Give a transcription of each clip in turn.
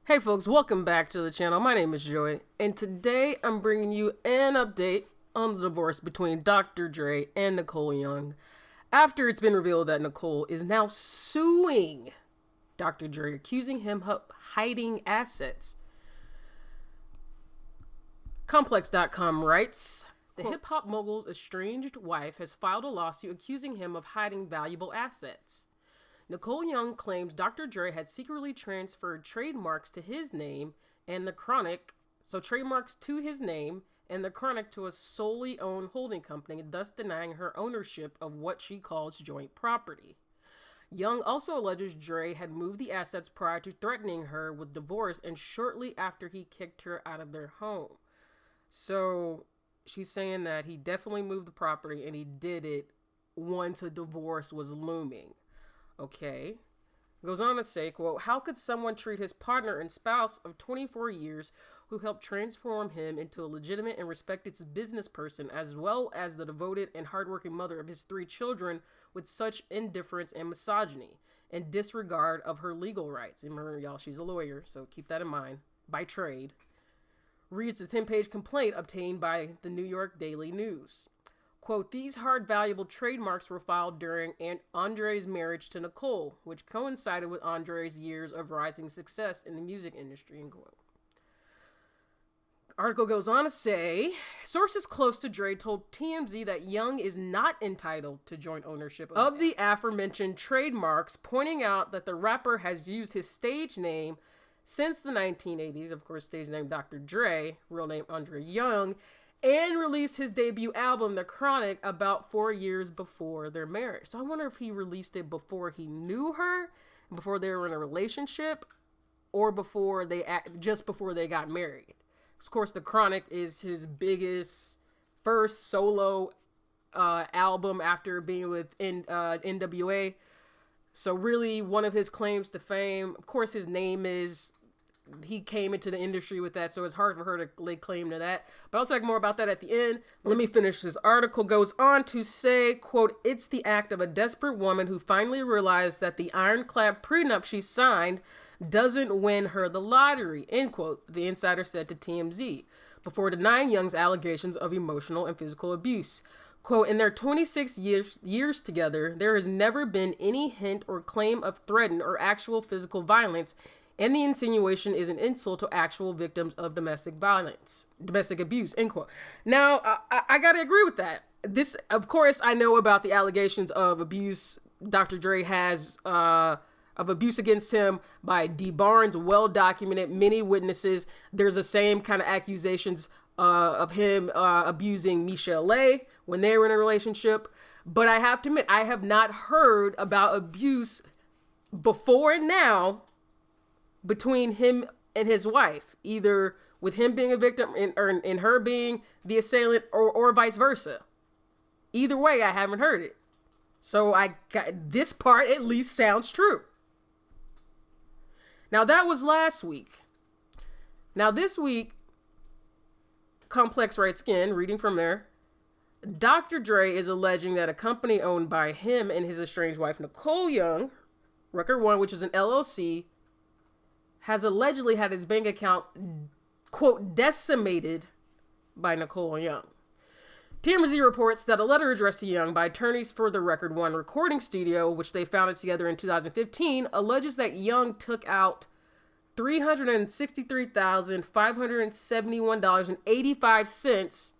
Hey folks, welcome back to the channel. My name is Joy, and today I'm bringing you an update on the divorce between Dr. Dre and Nicole Young, after it's been revealed that Nicole is now suing Dr. Dre, accusing him of hiding assets. Complex.com writes, the hip-hop mogul's estranged wife has filed a lawsuit accusing him of hiding valuable assets. Nicole Young claims Dr. Dre had secretly transferred trademarks to his name and the Chronic, so trademarks to his name and the Chronic to a solely owned holding company, thus denying her ownership of what she calls joint property. Young also alleges Dre had moved the assets prior to threatening her with divorce and shortly after he kicked her out of their home. So she's saying that he definitely moved the property and he did it once a divorce was looming. Okay. Goes on to say, quote, how could someone treat his partner and spouse of 24 years who helped transform him into a legitimate and respected business person, as well as the devoted and hardworking mother of his 3 children, with such indifference and misogyny and disregard of her legal rights? And remember, y'all, she's a lawyer, so keep that in mind, by trade. Reads the 10-page complaint obtained by the New York Daily News. Quote, these hard, valuable trademarks were filed during Andre's marriage to Nicole, which coincided with Andre's years of rising success in the music industry, end quote. Article goes on to say, sources close to Dre told TMZ that Young is not entitled to joint ownership of the aforementioned trademarks, pointing out that the rapper has used his stage name since the 1980s, of course, stage name Dr. Dre, real name Andre Young, and released his debut album, The Chronic, about 4 years before their marriage. So I wonder if he released it before he knew her, before they were in a relationship, or just before they got married. Of course, The Chronic is his biggest first solo album after being with NWA. So really one of his claims to fame. Of course, his name is... he came into the industry with that, so it's hard for her to lay claim to that. But I'll talk more about that at the end. Let me finish. This article goes on to say, quote, it's the act of a desperate woman who finally realized that the ironclad prenup she signed doesn't win her the lottery, end quote, the insider said to TMZ, before denying Young's allegations of emotional and physical abuse. Quote, in their 26 years together, there has never been any hint or claim of threatened or actual physical violence, and the insinuation is an insult to actual victims of domestic abuse, end quote. Now, I gotta agree with that. This, of course, I know about the allegations of abuse Dr. Dre has, of abuse against him by D. Barnes, well-documented, many witnesses. There's the same kind of accusations of him abusing Michelle Lay when they were in a relationship. But I have to admit, I have not heard about abuse before and now between him and his wife, either with him being a victim and her being the assailant, or vice versa. Either way, I haven't heard it. So this part at least sounds true. Now that was last week. Now this week, Complex writes again, reading from there, Dr. Dre is alleging that a company owned by him and his estranged wife, Nicole Young, Record One, which is an LLC, has allegedly had his bank account, quote, decimated by Nicole Young. TMZ reports that a letter addressed to Young by attorneys for the Record One recording studio, which they founded together in 2015, alleges that Young took out $363,571.85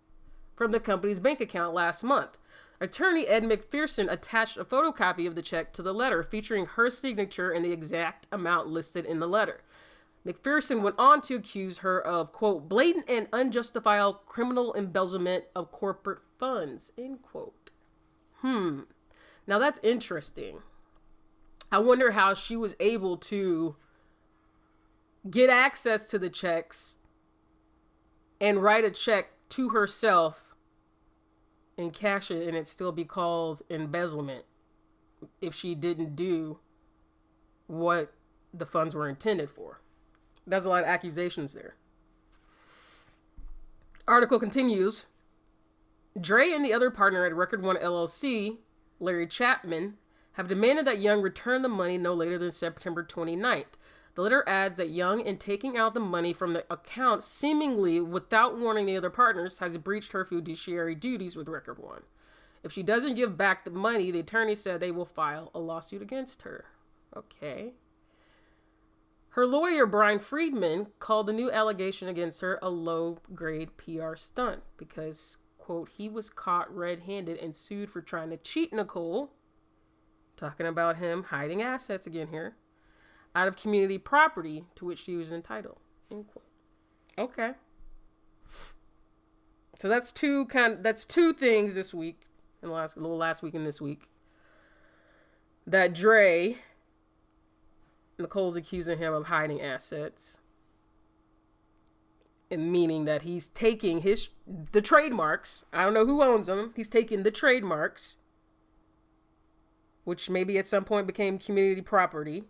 from the company's bank account last month. Attorney Ed McPherson attached a photocopy of the check to the letter, featuring her signature and the exact amount listed in the letter. McPherson went on to accuse her of, quote, blatant and unjustifiable criminal embezzlement of corporate funds, end quote. Now that's interesting. I wonder how she was able to get access to the checks and write a check to herself and cash it and it still be called embezzlement if she didn't do what the funds were intended for. There's a lot of accusations there. Article continues. Dre and the other partner at Record One LLC, Larry Chapman, have demanded that Young return the money no later than September 29th. The letter adds that Young, in taking out the money from the account seemingly without warning the other partners, has breached her fiduciary duties with Record One. If she doesn't give back the money, the attorney said they will file a lawsuit against her. Okay. Her lawyer, Brian Friedman, called the new allegation against her a low-grade PR stunt because, quote, he was caught red-handed and sued for trying to cheat Nicole, talking about him hiding assets again here, out of community property to which she was entitled, end quote. Okay. So that's two things this week, in the last week and this week, that Nicole's accusing him of hiding assets, and meaning that he's taking the trademarks. I don't know who owns them. He's taking the trademarks, which maybe at some point became community property,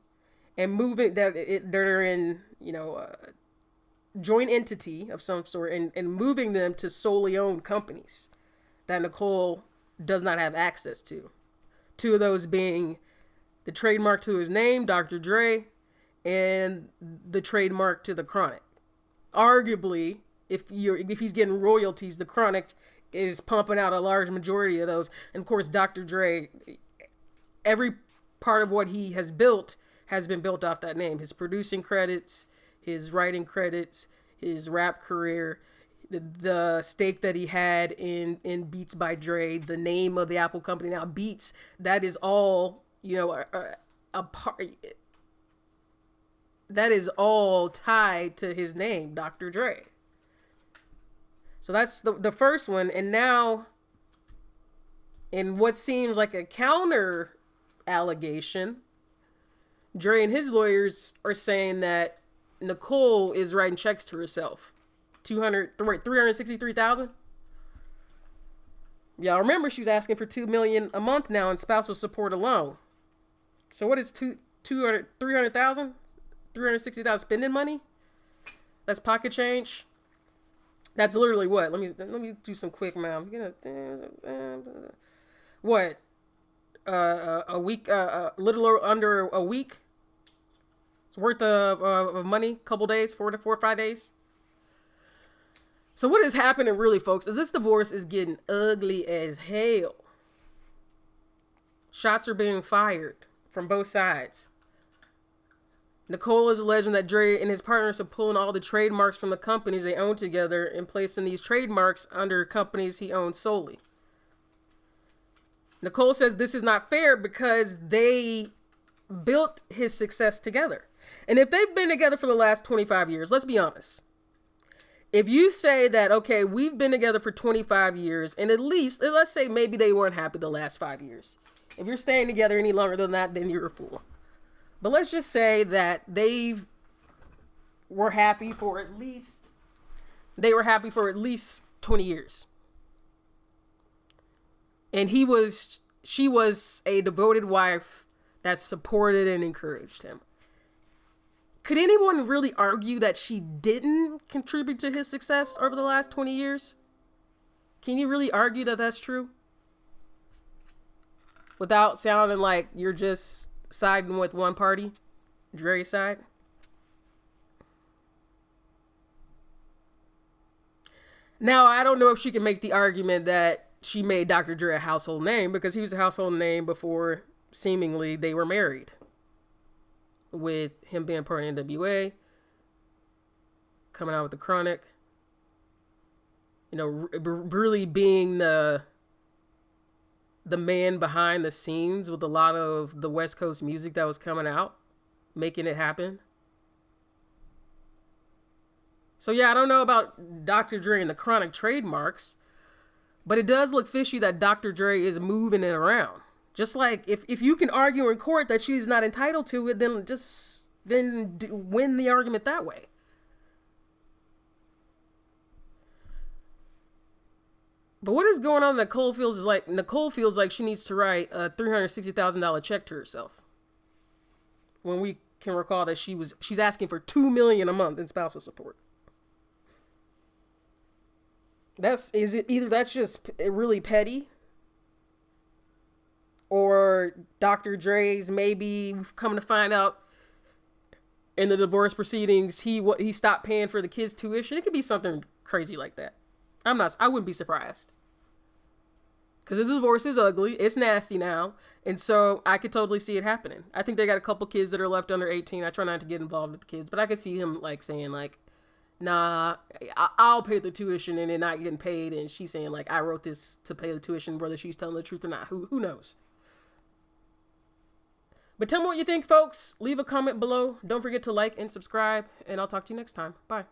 and moving they're in, joint entity of some sort, and moving them to solely owned companies that Nicole does not have access to. Two of those being the trademark to his name, Dr. Dre, and the trademark to the Chronic. Arguably, if he's getting royalties, the Chronic is pumping out a large majority of those. And of course, Dr. Dre, every part of what he has built has been built off that name. His producing credits, his writing credits, his rap career, the stake that he had in Beats by Dre, the name of the Apple company now, Beats, that is all, a part, that is all tied to his name, Dr. Dre. So that's the first one. And now, in what seems like a counter allegation, Dre and his lawyers are saying that Nicole is writing checks to herself. $363,000. Y'all remember she's asking for $2 million a month now in spousal support alone. So what is $360,000 spending money? That's pocket change. That's literally what? Let me do some quick math. What? A week? Little under a week. It's worth of money. Couple days, 4 or 5 days. So what is happening really, folks, is this divorce is getting ugly as hell. Shots are being fired from both sides. Nicole is alleging that Dre and his partners are pulling all the trademarks from the companies they own together and placing these trademarks under companies he owns solely. Nicole says this is not fair because they built his success together. And if they've been together for the last 25 years, let's be honest. If you say that, okay, we've been together for 25 years, and at least, let's say maybe they weren't happy the last 5 years. If you're staying together any longer than that, then you're a fool. But let's just say that they were happy for at least 20 years. And she was a devoted wife that supported and encouraged him. Could anyone really argue that she didn't contribute to his success over the last 20 years? Can you really argue that that's true? Without sounding like you're just siding with one party, Dre's side? Now, I don't know if she can make the argument that she made Dr. Dre a household name because he was a household name before seemingly they were married. With him being part of NWA, coming out with the Chronic, really being the man behind the scenes with a lot of the West Coast music that was coming out, making it happen. So yeah, I don't know about Dr. Dre and the Chronic trademarks, but it does look fishy that Dr. Dre is moving it around. Just like if you can argue in court that she's not entitled to it, then win the argument that way. But what is going on? Nicole feels like she needs to write a $360,000 check to herself. When we can recall that she's asking for $2 million a month in spousal support. That's just really petty, or Dr. Dre's maybe come to find out in the divorce proceedings, he stopped paying for the kids' tuition. It could be something crazy like that. I wouldn't be surprised. Because this divorce is ugly. It's nasty now. And so I could totally see it happening. I think they got a couple kids that are left under 18. I try not to get involved with the kids. But I could see him like saying like, nah, I'll pay the tuition and they're not getting paid. And she's saying like, I wrote this to pay the tuition, whether she's telling the truth or not. Who knows? But tell me what you think, folks. Leave a comment below. Don't forget to like and subscribe. And I'll talk to you next time. Bye.